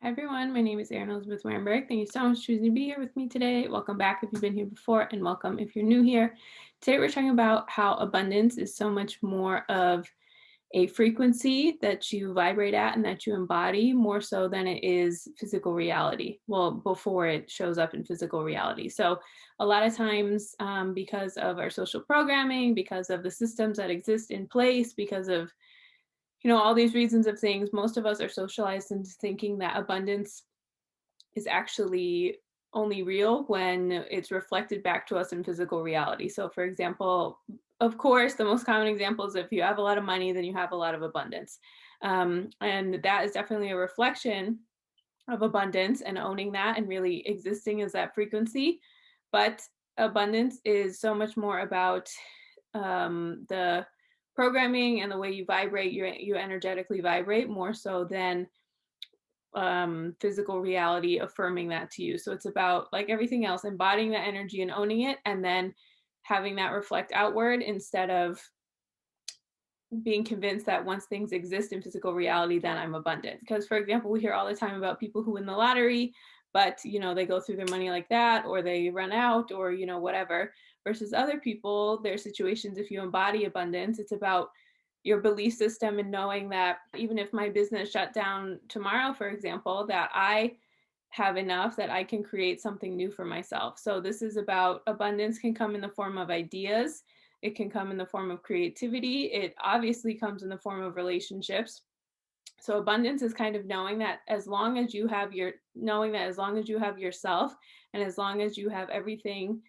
Hi everyone, my name is Erin Elizabeth Weinberg. Thank you so much for choosing to be here with me today. Welcome back if you've been here before, and welcome if you're new here. Today we're talking about how abundance is so much more of a frequency that you vibrate at and that you embody more so than it is physical reality. Well, before it shows up in physical reality. So, a lot of times, because of our social programming, because of the systems that exist in place, because of all these reasons of things, most of us are socialized into thinking that abundance is actually only real when it's reflected back to us in physical reality. So, for example, of course, the most common example is if you have a lot of money, then you have a lot of abundance. And that is definitely a reflection of abundance and owning that and really existing as that frequency. But abundance is so much more about the programming and the way you vibrate, you energetically vibrate more so than physical reality affirming that to you. So it's about, like everything else, embodying that energy and owning it, and then having that reflect outward instead of being convinced that once things exist in physical reality, then I'm abundant. Because, for example, we hear all the time about people who win the lottery, but they go through their money like that, or they run out, or whatever. Versus other people, their situations, if you embody abundance, it's about your belief system and knowing that even if my business shut down tomorrow, for example, that I have enough that I can create something new for myself. So this is about abundance can come in the form of ideas. It can come in the form of creativity. It obviously comes in the form of relationships. So abundance is kind of knowing that as long as you have yourself, and as long as you have everything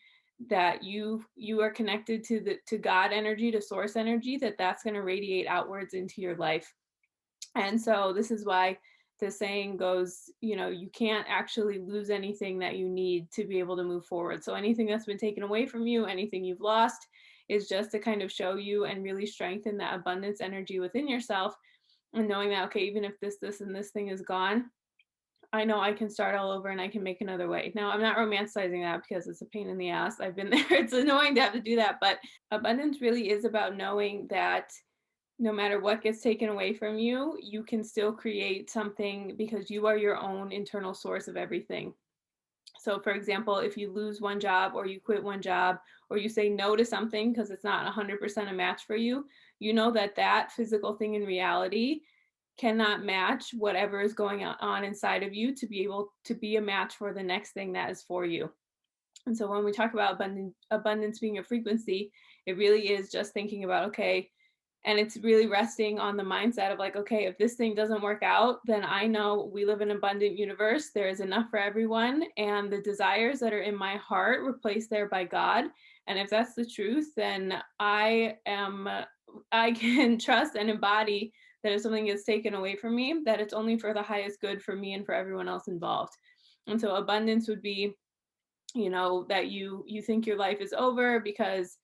that you are connected to to God energy, to source energy, that's going to radiate outwards into your life. And so this is why the saying goes, you can't actually lose anything that you need to be able to move forward. So anything that's been taken away from you, anything you've lost, is just to kind of show you and really strengthen that abundance energy within yourself, and knowing that, okay, even if this and this thing is gone, I know I can start all over and I can make another way. Now, I'm not romanticizing that because it's a pain in the ass. I've been there. It's annoying to have to do that, but abundance really is about knowing that no matter what gets taken away from you, you can still create something because you are your own internal source of everything. So, for example, if you lose one job or you quit one job or you say no to something because it's not 100% a match for you, you know that that physical thing in reality cannot match whatever is going on inside of you to be able to be a match for the next thing that is for you. And so when we talk about abundance being a frequency, it really is just thinking about, okay, and it's really resting on the mindset of like, okay, if this thing doesn't work out, then I know we live in an abundant universe. There is enough for everyone. And the desires that are in my heart were placed there by God. And if that's the truth, then I can trust and embody that if something gets taken away from me, that it's only for the highest good for me and for everyone else involved. And so abundance would be, that you think your life is over because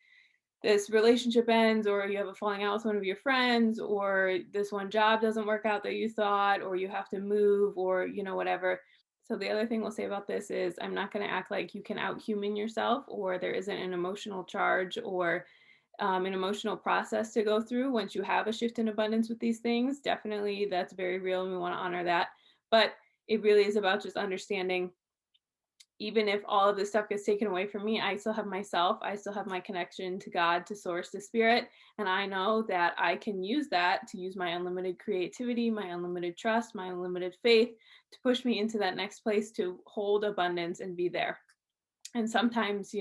this relationship ends, or you have a falling out with one of your friends, or this one job doesn't work out that you thought, or you have to move, or whatever. So the other thing we'll say about this is I'm not going to act like you can outhuman yourself, or there isn't an emotional charge or an emotional process to go through once you have a shift in abundance with these things. Definitely that's very real and we want to honor that. But it really is about just understanding, even if all of this stuff gets taken away from me, I still have myself. I still have my connection to God, to source, to spirit. And I know that I can use that to use my unlimited creativity, my unlimited trust, my unlimited faith to push me into that next place to hold abundance and be there. And sometimes,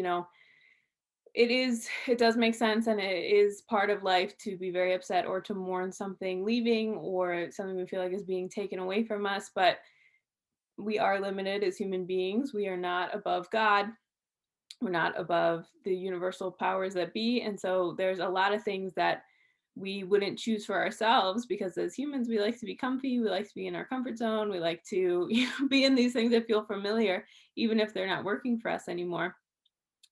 it does make sense, and it is part of life to be very upset or to mourn something leaving or something we feel like is being taken away from us. But we are limited as human beings. We are not above God. We're not above the universal powers that be. And so there's a lot of things that we wouldn't choose for ourselves because as humans, we like to be comfy. We like to be in our comfort zone. We like to be in these things that feel familiar, even if they're not working for us anymore.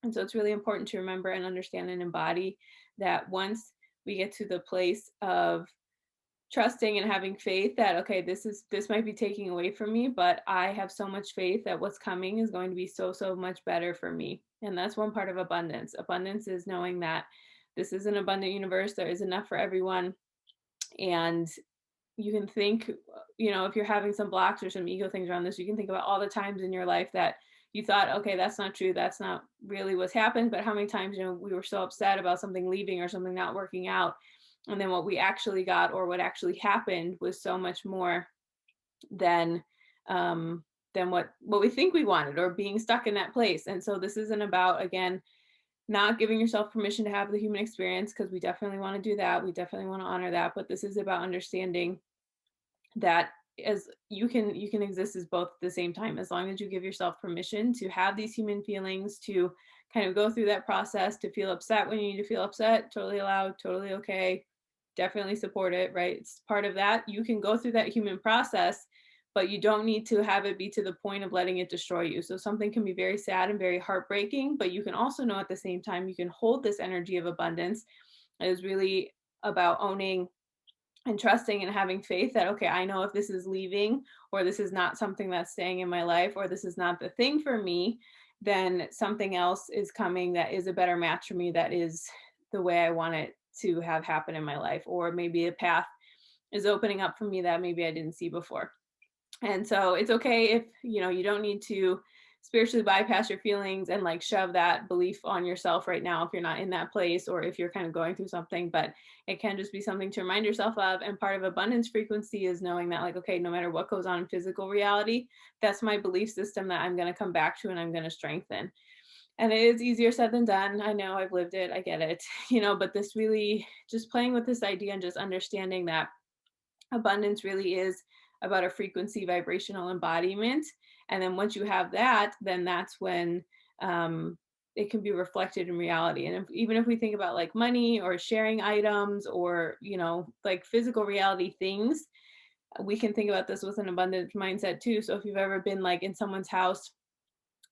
And so it's really important to remember and understand and embody that once we get to the place of trusting and having faith that, okay, this might be taking away from me, but I have so much faith that what's coming is going to be so much better for me. And that's one part of abundance is knowing that this is an abundant universe, there is enough for everyone. And you can think, if you're having some blocks or some ego things around this, you can think about all the times in your life that you thought, okay, that's not true. That's not really what's happened. But how many times, we were so upset about something leaving or something not working out. And then what we actually got or what actually happened was so much more than um what we think we wanted, or being stuck in that place. And so this isn't about, again, not giving yourself permission to have the human experience, because we definitely want to do that. We definitely want to honor that. But this is about understanding that as you can exist as both at the same time, as long as you give yourself permission to have these human feelings, to kind of go through that process, to feel upset when you need to feel upset. Totally allowed, totally okay, definitely support it, right? It's part of that. You can go through that human process, but you don't need to have it be to the point of letting it destroy you. So something can be very sad and very heartbreaking, but you can also know at the same time you can hold this energy of abundance. It is really about owning and trusting and having faith that, okay, I know if this is leaving, or this is not something that's staying in my life, or this is not the thing for me, then something else is coming that is a better match for me, that is the way I want it to have happen in my life. Or maybe a path is opening up for me that maybe I didn't see before. And so it's okay if, you don't need to spiritually bypass your feelings and like shove that belief on yourself right now if you're not in that place, or if you're kind of going through something. But it can just be something to remind yourself of. And part of abundance frequency is knowing that, like, okay, no matter what goes on in physical reality, that's my belief system that I'm going to come back to and I'm going to strengthen. And it is easier said than done. I know, I've lived it, I get it, but this really, just playing with this idea and just understanding that abundance really is about a frequency vibrational embodiment. And then once you have that, then that's when um, it can be reflected in reality. And even if we think about like money or sharing items, or like physical reality things, we can think about this with an abundant mindset too. So if you've ever been like in someone's house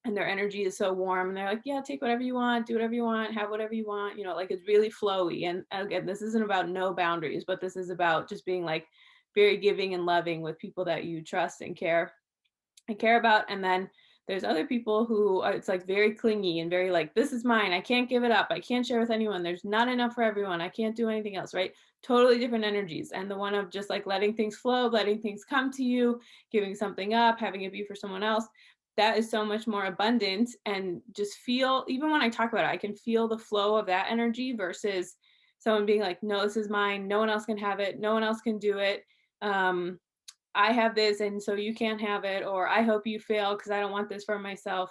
and their energy is so warm and they're like, yeah, take whatever you want, do whatever you want, have whatever you want, like it's really flowy. And again, this isn't about no boundaries, but this is about just being like very giving and loving with people that you trust and care about. And then there's other people who are, it's like very clingy and very like, this is mine, I can't give it up, I can't share with anyone, there's not enough for everyone, I can't do anything else, right? Totally different energies. And the one of just like letting things flow, letting things come to you, giving something up, having it be for someone else, that is so much more abundant. And just feel, even when I talk about it, I can feel the flow of that energy versus someone being like, no, this is mine, no one else can have it, no one else can do it, um, I have this and so you can't have it, or I hope you fail because I don't want this for myself,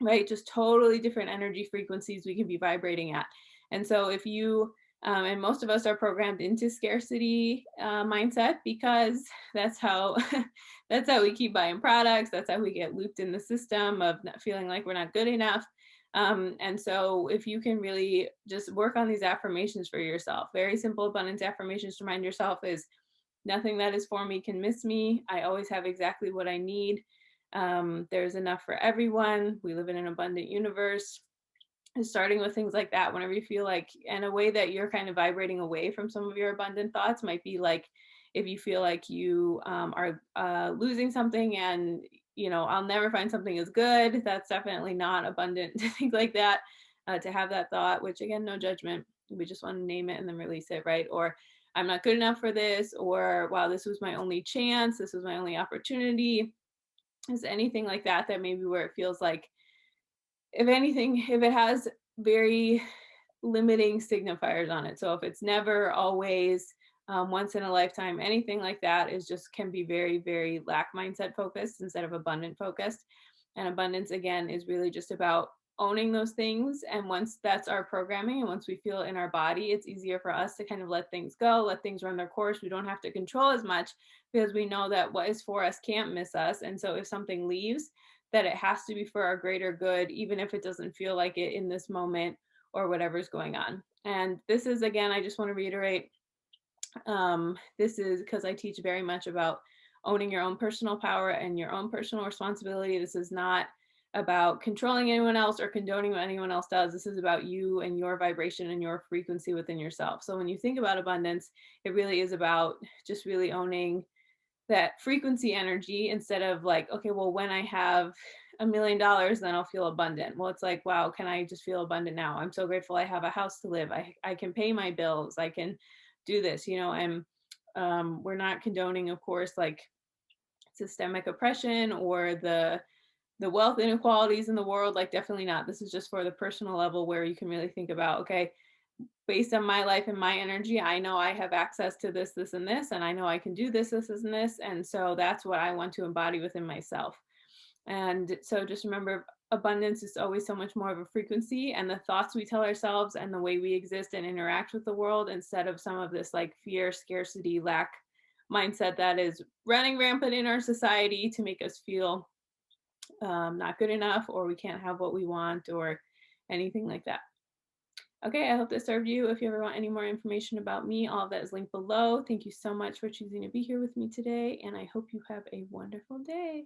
right? Just totally different energy frequencies we can be vibrating at. And so if you, and most of us are programmed into scarcity mindset, because that's how that's how we keep buying products. That's how we get looped in the system of not feeling like we're not good enough. And so if you can really just work on these affirmations for yourself, very simple abundance affirmations to remind yourself is, nothing that is for me can miss me. I always have exactly what I need. There's enough for everyone. We live in an abundant universe. And starting with things like that, whenever you feel like, and a way that you're kind of vibrating away from some of your abundant thoughts might be like, if you feel like you are losing something and, I'll never find something as good, that's definitely not abundant to think like that, to have that thought, which again, no judgment. We just want to name it and then release it, right? Or I'm not good enough for this, or wow, this was my only chance, this was my only opportunity. Is anything like that, that maybe where it feels like, if anything, if it has very limiting signifiers on it. So if it's never, always, once in a lifetime, anything like that is just can be very, very lack mindset focused instead of abundant focused. And abundance, again, is really just about owning those things. And once that's our programming and once we feel it in our body, it's easier for us to kind of let things go, let things run their course. We don't have to control as much, because we know that what is for us can't miss us. And so if something leaves, that it has to be for our greater good, even if it doesn't feel like it in this moment or whatever's going on. And this is, again, I just want to reiterate, this is because I teach very much about owning your own personal power and your own personal responsibility. This is not about controlling anyone else or condoning what anyone else does. This is about you and your vibration and your frequency within yourself. So when you think about abundance, it really is about just really owning that frequency energy, instead of like, okay, well, when I have $1 million, then I'll feel abundant. Well, it's like, wow, can I just feel abundant now? I'm so grateful I have a house to live. I can pay my bills. I can do this, and We're not condoning, of course, like systemic oppression or the wealth inequalities in the world, like definitely not. This is just for the personal level where you can really think about, okay, based on my life and my energy, I know I have access to this, this, and this, and I know I can do this, this, and this. And so that's what I want to embody within myself. And so just remember, abundance is always so much more of a frequency, and the thoughts we tell ourselves and the way we exist and interact with the world, instead of some of this like fear, scarcity, lack mindset that is running rampant in our society to make us feel not good enough, or we can't have what we want, or anything like that. Okay, I hope this served you. If you ever want any more information about me, all of that is linked below. Thank you so much for choosing to be here with me today, and I hope you have a wonderful day.